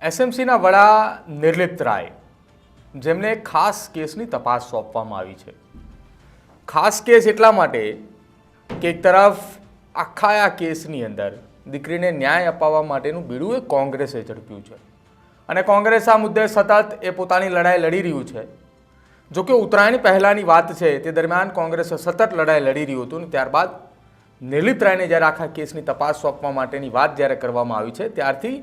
એસએમસીના વડા નિર્લિપ્ત રાય, જેમને ખાસ કેસની તપાસ સોંપવામાં આવી છે. ખાસ કેસ એટલા માટે કે એક તરફ આખા આ કેસની અંદર દીકરીને ન્યાય અપાવવા માટેનું બીડું એ કોંગ્રેસે ઝડપ્યું છે અને કોંગ્રેસ આ મુદ્દે સતત એ પોતાની લડાઈ લડી રહ્યું છે. જો કે ઉત્તરાયણ પહેલાંની વાત છે, તે દરમિયાન કોંગ્રેસે સતત લડાઈ લડી રહ્યું હતું અને ત્યારબાદ નિર્લિપ્ત રાયને જ્યારે આખા કેસની તપાસ સોંપવા માટેની વાત જ્યારે કરવામાં આવી છે, ત્યારથી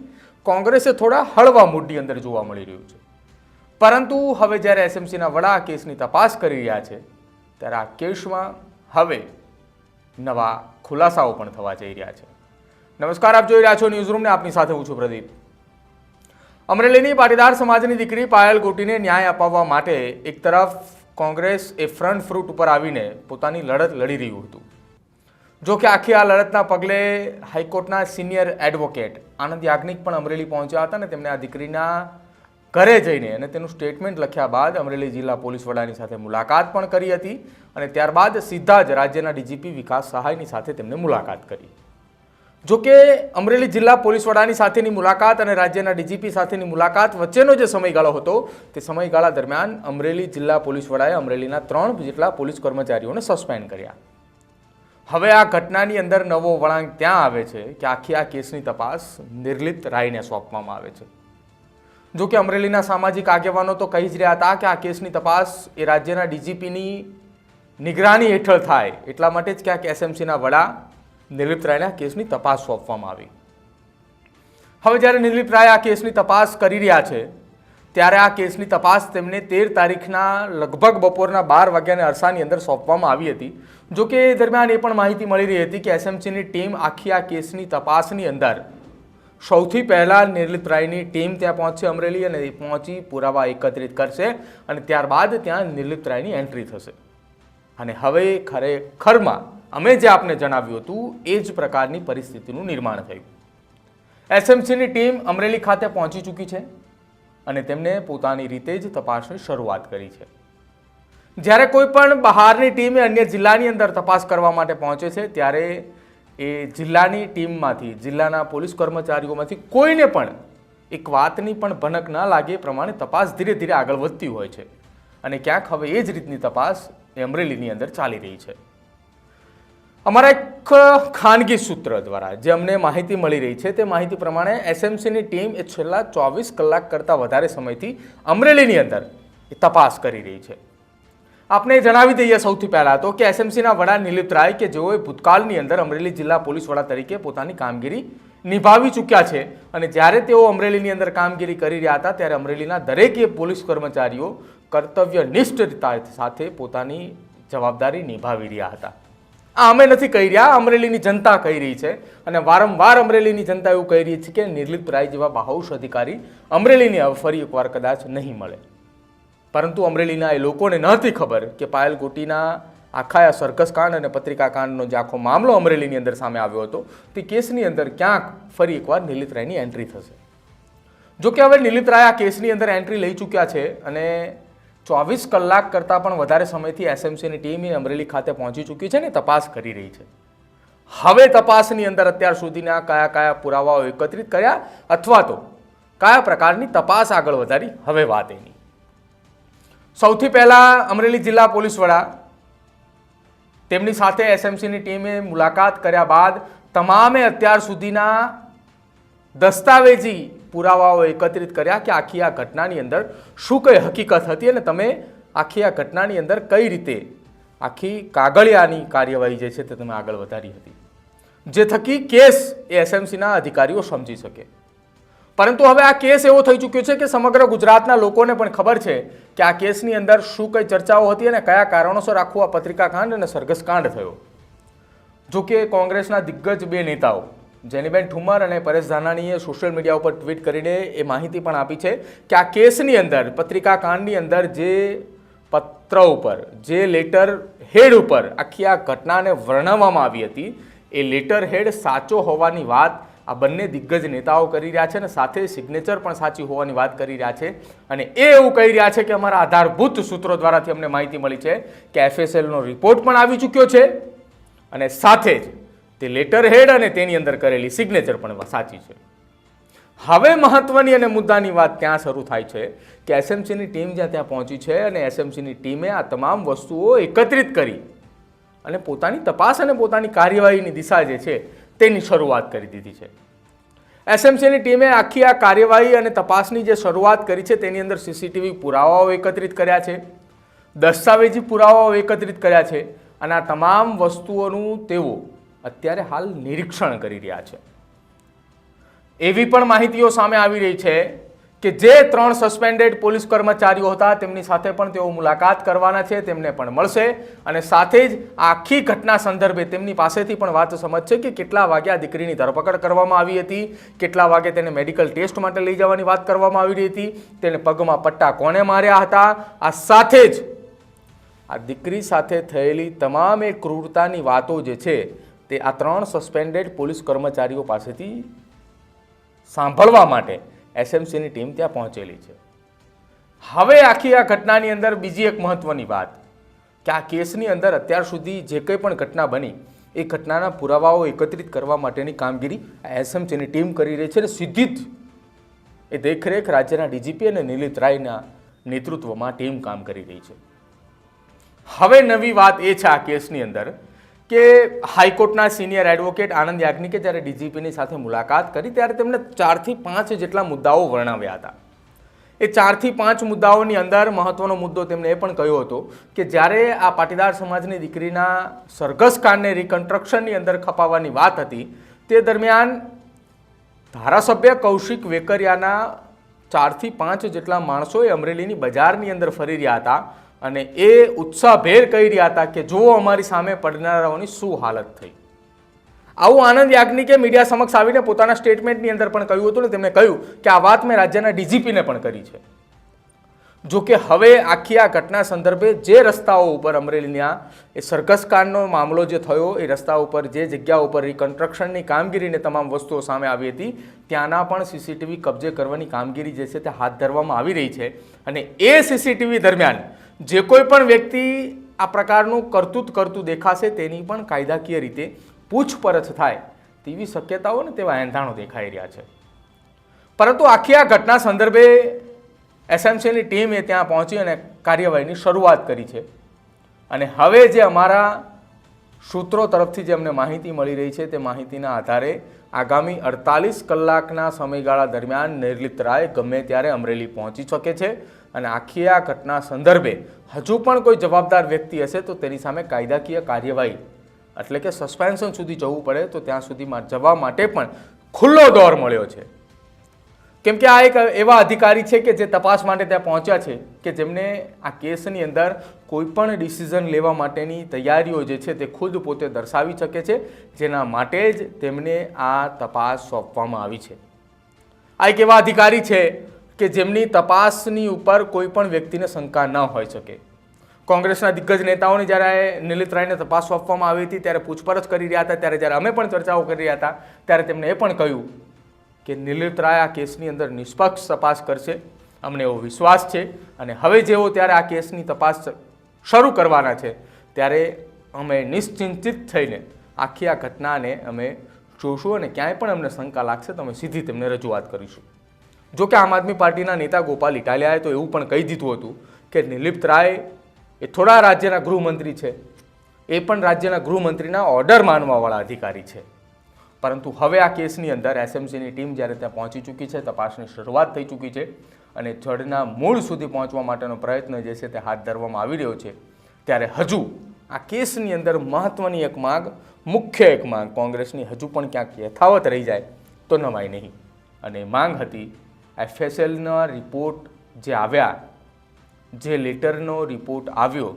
કોંગ્રેસે થોડા હળવા મૂડની અંદર જોવા મળી રહ્યું છે. પરંતુ હવે જ્યારે એસએમસીના વડા આ કેસની તપાસ કરી રહ્યા છે, ત્યારે આ કેસમાં હવે નવા ખુલાસાઓ પણ થવા જઈ રહ્યા છે. નમસ્કાર, આપ જોઈ રહ્યા છો ન્યૂઝ રૂમને. આપની સાથે હું છું પ્રદીપ. અમરેલીની પાટીદાર સમાજની દીકરી પાયલ ગોટીને ન્યાય અપાવવા માટે એક તરફ કોંગ્રેસ એ ફ્રન્ટ ફૂટ ઉપર આવીને પોતાની લડત લડી રહ્યું હતું. જો કે આખી આ લડતના પગલે હાઈકોર્ટના સિનિયર એડવોકેટ આનંદ યાજ્ઞિક પણ અમરેલી પહોંચ્યા હતા અને તેમણે આ દીકરીના ઘરે જઈને અને તેનું સ્ટેટમેન્ટ લખ્યા બાદ અમરેલી જિલ્લા પોલીસ વડાની સાથે મુલાકાત પણ કરી હતી અને ત્યારબાદ સીધા જ રાજ્યના ડીજીપી વિકાસ સહાયની સાથે તેમને મુલાકાત કરી. જો કે અમરેલી જિલ્લા પોલીસ વડાની સાથેની મુલાકાત અને રાજ્યના ડીજીપી સાથેની મુલાકાત વચ્ચેનો જે સમયગાળો હતો, તે સમયગાળા દરમિયાન અમરેલી જિલ્લા પોલીસ વડાએ અમરેલીના 3 જેટલા પોલીસ કર્મચારીઓને સસ્પેન્ડ કર્યા. હવે આ ઘટનાની અંદર નવો વળાંક ત્યાં આવે છે કે આખી આ કેસની તપાસ નિર્લિપ્ત રાયને સોંપવામાં આવે છે. જો કે અમરેલીના સામાજિક આગેવાનો તો કહી જ રહ્યા હતા કે આ કેસની તપાસ એ રાજ્યના ડીજીપીની નિગરાની હેઠળ થાય, એટલા માટે જ ક્યાંક એસએમસીના વડા નિર્લિપ્ત રાયને આ કેસની તપાસ સોંપવામાં આવી. હવે જ્યારે નિર્લિપ્ત રાય આ કેસની તપાસ કરી રહ્યા છે, ત્યારે આ કેસની તપાસ તેમને 13 તારીખના લગભગ બપોરના 12 વાગ્યાના અરસાની અંદર સોંપવામાં આવી હતી. જો કે એ દરમિયાન એ પણ માહિતી મળી રહી હતી કે એસએમસીની ટીમ આખી આ કેસની તપાસની અંદર સૌથી પહેલાં નિર્લિપ્ત રાયની ટીમ ત્યાં પહોંચશે અમરેલી અને પહોંચી પુરાવા એકત્રિત કરશે અને ત્યારબાદ ત્યાં નિર્લિપ્ત રાયની એન્ટ્રી થશે. અને હવે ખરેખરમાં અમે જે આપને જણાવ્યું હતું એ જ પ્રકારની પરિસ્થિતિનું નિર્માણ થયું. એસએમસીની ટીમ અમરેલી ખાતે પહોંચી ચૂકી છે અને તેમણે પોતાની રીતે જ તપાસની શરૂઆત કરી છે. જ્યારે કોઈ પણ બહારની ટીમ અન્ય જિલ્લાની અંદર તપાસ કરવા માટે પહોંચે છે, ત્યારે એ જિલ્લાની ટીમમાંથી, જિલ્લાના પોલીસ કર્મચારીઓમાંથી કોઈને પણ એક વાતની પણ ભનક ન લાગે એ પ્રમાણે તપાસ ધીરે ધીરે આગળ વધતી હોય છે અને ક્યાંક હવે એ જ રીતની તપાસ એ અમરેલીની અંદર ચાલી રહી છે. અમારા એક ખાનગી સૂત્ર દ્વારા જે અમને માહિતી મળી રહી છે, તે માહિતી પ્રમાણે એસએમસીની ટીમ એ છેલ્લા 24 કલાક કરતાં વધારે સમયથી અમરેલીની અંદર એ તપાસ કરી રહી છે. આપને જણાવી દઈએ સૌથી પહેલાં તો કે એસએમસીના વડા નિર્લિપ્ત રાય, કે જેઓએ ભૂતકાળની અંદર અમરેલી જિલ્લા પોલીસ વડા તરીકે પોતાની કામગીરી નિભાવી ચૂક્યા છે અને જ્યારે તેઓ અમરેલીની અંદર કામગીરી કરી રહ્યા હતા, ત્યારે અમરેલીના દરેકે પોલીસ કર્મચારીઓ કર્તવ્યનિષ્ઠતા સાથે પોતાની જવાબદારી નિભાવી રહ્યા હતા. આ અમે નથી કહી રહ્યા, અમરેલીની જનતા કહી રહી છે અને વારંવાર અમરેલીની જનતા એવું કહી રહી છે કે નિર્લિપ્ત રાય જેવા બાહુશ અધિકારી અમરેલીને હવે ફરી એકવાર કદાચ નહીં મળે. પરંતુ અમરેલીના એ લોકોને નહોતી ખબર કે પાયલ ગોટીના આખા સર્કસ કાંડ અને પત્રિકા કાંડનો જે આખો મામલો અમરેલીની અંદર સામે આવ્યો હતો, તે કેસની અંદર ક્યાંક ફરી એકવાર નિર્લિપ્ત રાયની એન્ટ્રી થશે. જો કે હવે નિર્લિપ્ત રાય આ કેસની અંદર એન્ટ્રી લઈ ચૂક્યા છે અને 24 કલાક કરતાં પણ વધારે સમયથી એસએમસીની ટીમ અમરેલી ખાતે પહોંચી ચૂકી છે ને તપાસ કરી રહી છે. હવે તપાસની અંદર અત્યાર સુધીના કયા કયા પુરાવાઓ એકત્રિત કર્યા અથવા તો કયા પ્રકારની તપાસ આગળ વધારી, હવે વાત એની. સૌથી પહેલાં અમરેલી જિલ્લા પોલીસ વડા, તેમની સાથે એસએમસીની ટીમે મુલાકાત કર્યા બાદ તમામે અત્યાર સુધીના દસ્તાવેજી પુરાવાઓ એકત્રિત કર્યા કે આખી આ ઘટનાની અંદર શું કઈ હકીકત હતી અને તમે આખી આ ઘટનાની અંદર કઈ રીતે આખી કાગળિયાની કાર્યવાહી જે છે તે તમે આગળ વધારી હતી, જે થકી કેસ એ એસએમસીના અધિકારીઓ સમજી શકે. પરંતુ હવે આ કેસ એવો થઈ ચૂક્યો છે કે સમગ્ર ગુજરાતના લોકોને પણ ખબર છે કે આ કેસની અંદર શું કઈ ચર્ચાઓ હતી અને કયા કારણોસર આખું આ પત્રિકા કાંડ અને સરઘસ કાંડ થયો. જો કે કોંગ્રેસના દિગ્ગજ 2 નેતાઓ જેનીબેન ઠુમ્મર અને પરેશ ધાનાણીએ સોશિયલ મીડિયા ઉપર ટ્વીટ કરીને એ માહિતી પણ આપી છે કે આ કેસની અંદર, પત્રિકા કાંડની અંદર જે પત્ર ઉપર, જે લેટર હેડ ઉપર આખી આ ઘટનાને વર્ણવવામાં આવી હતી, એ લેટર હેડ સાચો હોવાની વાત આ બંને દિગ્ગજ નેતાઓ કરી રહ્યા છે અને સાથે સિગ્નેચર પણ સાચી હોવાની વાત કરી રહ્યા છે. અને એ એવું કહી રહ્યા છે કે અમારા આધારભૂત સૂત્રો દ્વારાથી અમને માહિતી મળી છે કે એફએસએલનો રિપોર્ટ પણ આવી ચૂક્યો છે અને સાથે જ તે લેટર હેડ અને તેની અંદર કરેલી સિગ્નેચર પણ સાચી છે. હવે મહત્વની અને મુદ્દાની વાત ત્યાં શરૂ થાય છે કે એસએમસીની ટીમ જ્યાં ત્યાં પહોંચી છે અને એસએમસીની ટીમે આ તમામ વસ્તુઓ એકત્રિત કરી અને પોતાની તપાસ અને પોતાની કાર્યવાહીની દિશા જે છે તેની શરૂઆત કરી દીધી છે. એસએમસીની ટીમે આખી આ કાર્યવાહી અને તપાસની જે શરૂઆત કરી છે તેની અંદર સીસીટીવી પુરાવાઓ એકત્રિત કર્યા છે, દસ્તાવેજી પુરાવાઓ એકત્રિત કર્યા છે અને આ તમામ વસ્તુઓનું તેઓ અત્યારે હાલ નિરીક્ષણ કરી રહ્યા છે. એવી પણ માહિતીઓ સામે આવી રહી છે કે જે 3 સસ્પેન્ડેડ પોલીસ કર્મચારીઓ હતા તેમની સાથે પણ તેઓ મુલાકાત કરવાના છે, તેમને પણ મળશે અને સાથે જ આખી ઘટના સંદર્ભે તેમની પાસેથી પણ વાત સમજશે કે કેટલા વાગે આ દીકરીની ધરપકડ કરવામાં આવી હતી, કેટલા વાગે તેને મેડિકલ ટેસ્ટ માટે લઈ જવાની વાત કરવામાં આવી રહી હતી, તેને પગમાં પટ્ટા કોણે માર્યા હતા. આ સાથે જ આ દીકરી સાથે થયેલી તમામ ક્રૂરતાની વાતો જે છે તે આ 3 સસ્પેન્ડેડ પોલીસ કર્મચારીઓ પાસેથી સાંભળવા માટે એસએમસીની ટીમ ત્યાં પહોંચેલી છે. હવે આખી આ ઘટનાની અંદર બીજી એક મહત્વની વાત કે આ કેસની અંદર અત્યાર સુધી જે કંઈ પણ ઘટના બની એ ઘટનાના પુરાવાઓ એકત્રિત કરવા માટેની કામગીરી એસએમસીની ટીમ કરી રહી છે અને સીધી જ એ દેખરેખ રાજ્યના ડીજીપી અને નિલિત રાયના નેતૃત્વમાં ટીમ કામ કરી રહી છે. હવે નવી વાત એ છે આ કેસની અંદર કે હાઈકોર્ટના સિનિયર એડવોકેટ આનંદ યાજ્ઞિકે જ્યારે ડીજીપીની સાથે મુલાકાત કરી ત્યારે તેમણે 4 થી 5 જેટલા મુદ્દાઓ વર્ણવ્યા હતા. એ 4 થી 5 મુદ્દાઓની અંદર મહત્વનો મુદ્દો તેમણે એ પણ કહ્યો હતો કે જ્યારે આ પાટીદાર સમાજની દીકરીના સરઘસ કાંડને રિકન્સ્ટ્રક્શનની અંદર ખપાવવાની વાત હતી તે દરમિયાન ધારાસભ્ય કૌશિક વેકરિયાના 4 થી 5 જેટલા માણસો એ અમરેલીની બજારની અંદર ફરી રહ્યા હતા અને એ ઉત્સાહભેર કહી રહ્યા હતા કે જુઓ અમારી સામે પડનારાઓની શું હાલત થઈ. આવું આનંદ યાજ્ઞિકે મીડિયા સમક્ષ આવીને પોતાના સ્ટેટમેન્ટની અંદર પણ કહ્યું હતું ને તેમણે કહ્યું કે આ વાત મેં રાજ્યના ડીજીપીને પણ કરી છે. જો કે હવે આખી આ ઘટના સંદર્ભે જે રસ્તાઓ ઉપર અમરેલીના એ સરઘસ કાંડનો મામલો જે થયો એ રસ્તા ઉપર જે જગ્યા ઉપર રિકન્સ્ટ્રક્શનની કામગીરીને તમામ વસ્તુઓ સામે આવી હતી ત્યાંના પણ સીસીટીવી કબજે કરવાની કામગીરી જે છે તે હાથ ધરવામાં આવી રહી છે અને એ સીસીટીવી દરમિયાન જે કોઈ પણ વ્યક્તિ આ પ્રકારનું કરતું દેખાશે તેની પણ કાયદાકીય રીતે પૂછપરછ થાય તેવી શક્યતાઓ ને તેવા એંધાણો દેખાઈ રહ્યા છે. પરંતુ આખી આ ઘટના સંદર્ભે એસએમસીની ટીમ એ ત્યાં પહોંચી અને કાર્યવાહીની શરૂઆત કરી છે અને હવે જે અમારા સૂત્રો તરફથી જે અમને માહિતી મળી રહી છે તે માહિતીના આધારે આગામી 48 કલાકના સમયગાળા દરમિયાન નિર્લિપ્ત રાય ગમે ત્યારે અમરેલી પહોંચી શકે છે અને આખી આ ઘટના સંદર્ભે હજુ પણ કોઈ જવાબદાર વ્યક્તિ હશે તો તેની સામે કાયદાકીય કાર્યવાહી એટલે કે સસ્પેન્શન સુધી જવું પડે તો ત્યાં સુધીમાં જવા માટે પણ ખુલ્લો દોર મળ્યો છે. કેમ કે આ એક એવા અધિકારી છે કે જે તપાસ માટે ત્યાં પહોંચ્યા છે કે જેમને આ કેસની અંદર કોઈ પણ ડિસિઝન લેવા માટેની તૈયારીઓ જે છે તે ખુદ પોતે દર્શાવી શકે છે, જેના માટે જ તેમને આ તપાસ સોંપવામાં આવી છે. આ એક એવા અધિકારી છે કે જેમની તપાસની ઉપર કોઈ પણ વ્યક્તિને શંકા ન હોઈ શકે. કોંગ્રેસના દિગ્ગજ નેતાઓને જ્યારે નિલિત રાયને તપાસ સોંપવામાં આવી હતી ત્યારે પૂછપરછ કરી રહ્યા હતા, ત્યારે જ્યારે અમે પણ ચર્ચાઓ કરી રહ્યા હતા ત્યારે તેમણે એ પણ કહ્યું કે નિલિત રાય આ કેસની અંદર નિષ્પક્ષ તપાસ કરશે, અમને એવો વિશ્વાસ છે અને હવે જેઓ ત્યારે આ કેસની તપાસ શરૂ કરવાના છે ત્યારે અમે નિશ્ચિંતિત થઈને આખી આ ઘટનાને અમે જોશું અને ક્યાંય પણ અમને શંકા લાગશે તો અમે સીધી તેમને રજૂઆત કરીશું. જો કે આમ આદમી પાર્ટીના નેતા ગોપાલ ઇટાલિયાએ તો એવું પણ કહી દીધું હતું કે નિલિપ્ત રાય એ થોડા રાજ્યના ગૃહમંત્રી છે, એ પણ રાજ્યના ગૃહમંત્રીના ઓર્ડર માનવાવાળા અધિકારી છે. પરંતુ હવે આ કેસની અંદર એસએમસીની ટીમ જ્યારે ત્યાં પહોંચી ચૂકી છે, તપાસની શરૂઆત થઈ ચૂકી છે અને જડના મૂળ સુધી પહોંચવા માટેનો પ્રયત્ન જે છે તે હાથ ધરવામાં આવી રહ્યો છે, ત્યારે હજુ આ કેસની અંદર મહત્વની એક માંગ, મુખ્ય એક માંગ કોંગ્રેસની હજુ પણ ક્યાંક યથાવત રહી જાય તો નવાય નહીં. અને માંગ હતી એફએસએલના રિપોર્ટ જે આવ્યા, જે લેટરનો રિપોર્ટ આવ્યો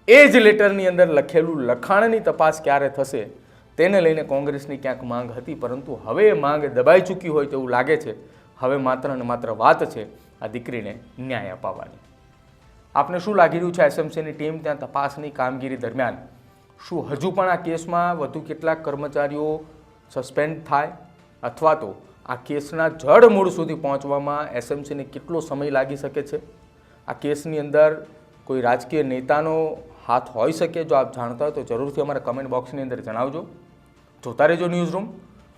એ જ લેટરની અંદર લખેલું લખાણની તપાસ ક્યારે થશે તેને લઈને કોંગ્રેસની ક્યાંક માંગ હતી. પરંતુ હવે એ માંગ દબાઈ ચૂકી હોય તેવું લાગે છે. હવે માત્ર ને માત્ર વાત છે આ દીકરીને ન્યાય અપાવવાની. આપને શું લાગી રહ્યું છે? એસએમસીની ટીમ ત્યાં તપાસની કામગીરી દરમિયાન શું હજુ પણ આ કેસમાં વધુ કેટલાક કર્મચારીઓ સસ્પેન્ડ થાય અથવા તો આ કેસના જડ મૂળ સુધી પહોંચવામાં એસએમસીને કેટલો સમય લાગી શકે છે? આ કેસની અંદર કોઈ રાજકીય નેતાનો હાથ હોઈ શકે? જો આપ જાણતા હોય તો જરૂરથી અમારા કમેન્ટ બોક્સની અંદર જણાવજો. જોતા રહેજો ન્યૂઝ રૂમ.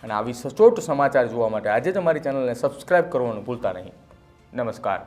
અને આવી સચોટ સમાચાર જોવા માટે આજે જ અમારી ચેનલને સબસ્ક્રાઈબ કરવાનું ભૂલતા નહીં. નમસ્કાર.